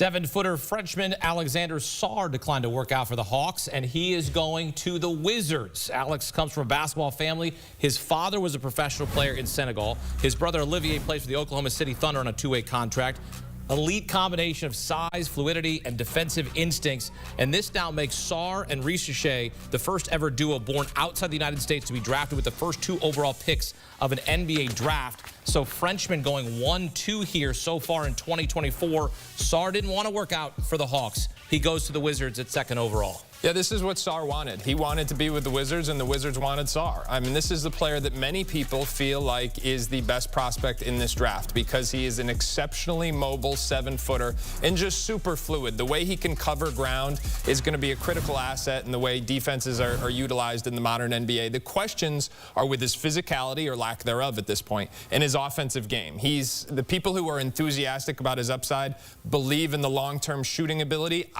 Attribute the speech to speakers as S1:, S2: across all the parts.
S1: 7-footer Frenchman Alexander Sarr declined to work out for the Hawks, and he is going to the Wizards. Alex comes from a basketball family. His father was a professional player in Senegal. His brother Olivier plays for the Oklahoma City Thunder on a two-way contract. Elite combination of size, fluidity, and defensive instincts. And this now makes Sarr and Richeche the first ever duo born outside the United States to be drafted with the first 2 overall picks of an NBA draft. So Frenchman going 1-2 here so far in 2024. Sarr didn't want to work out for the Hawks. He goes to the Wizards at 2nd overall.
S2: Yeah, this is what Sarr wanted. He wanted to be with the Wizards, and the Wizards wanted Sarr. I mean, this is the player that many people feel like is the best prospect in this draft because he is an exceptionally mobile 7-footer and just super fluid. The way he can cover ground is going to be a critical asset in the way defenses are utilized in the modern NBA. The questions are with his physicality or lack thereof at this point and his offensive game. The people who are enthusiastic about his upside believe in the long-term shooting ability.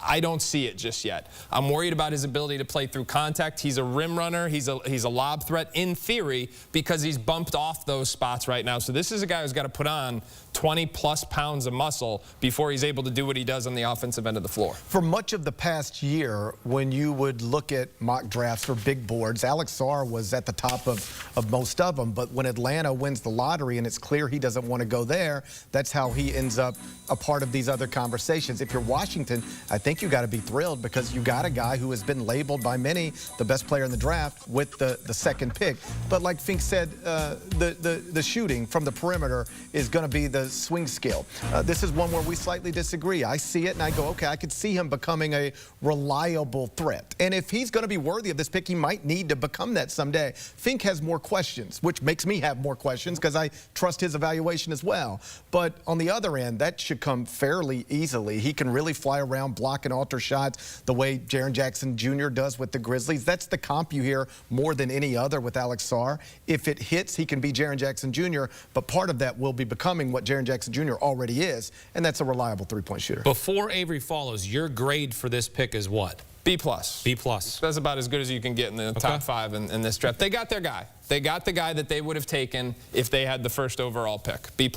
S2: I don't see it just yet. I'm worried about his ability to play through contact. He's a rim runner. He's a lob threat in theory because he's bumped off those spots right now. So this is a guy who's got to put on 20-plus pounds of muscle before he's able to do what he does on the offensive end of the floor.
S3: For much of the past year, when you would look at mock drafts for big boards, Alex Sarr was at the top of most of them. But when Atlanta wins the lottery and it's clear he doesn't want to go there, that's how he ends up a part of these other conversations. If you're Washington, I think you got to be thrilled because you got a guy who has been labeled by many the best player in the draft with the 2nd pick. But like Fink said, the shooting from the perimeter is going to be the swing skill. This is one where we slightly disagree. I see it and I go, okay, I could see him becoming a reliable threat. And if he's going to be worthy of this pick, he might need to become that someday. Fink has more questions, which makes me have more questions because I trust his evaluation as well. But on the other end, that should come fairly easily. He can really fly around, block and alter shots the way Jaren Jackson Jr. does with the Grizzlies. That's the comp you hear more than any other with Alex Sarr. If it hits, he can be Jaren Jackson Jr., but part of that will be becoming what Jaren Jackson Jr. already is, and that's a reliable three-point shooter.
S1: Before Avery follows, your grade for this pick is what?
S2: B+.
S1: B+.
S2: That's about as good as you can get in the top 5 in this draft. They got their guy. They got the guy that they would have taken if they had the 1st overall pick. B+.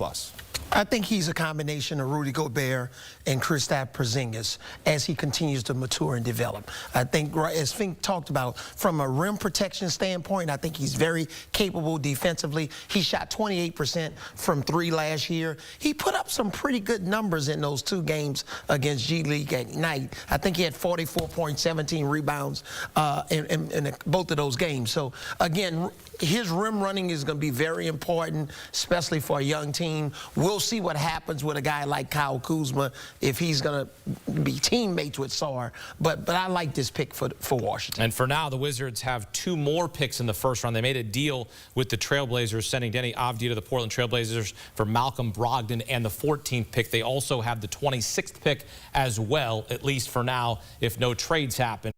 S4: I think he's a combination of Rudy Gobert and Kristaps Porzingis as he continues to mature and develop. I think, as Fink talked about, from a rim protection standpoint, I think he's very capable defensively. He shot 28% from 3 last year. He put up some pretty good numbers in those 2 games against G League at night. I think he had 44 points, 17 rebounds in both of those games. So, again, his rim running is going to be very important, especially for a young team. We'll see what happens with a guy like Kyle Kuzma if he's going to be teammates with Sarr. But I like this pick for Washington.
S1: And for now, the Wizards have 2 more picks in the 1st round. They made a deal with the Trailblazers, sending Denny Avdija to the Portland Trailblazers for Malcolm Brogdon and the 14th pick. They also have the 26th pick as well, at least for now, if no trades happen.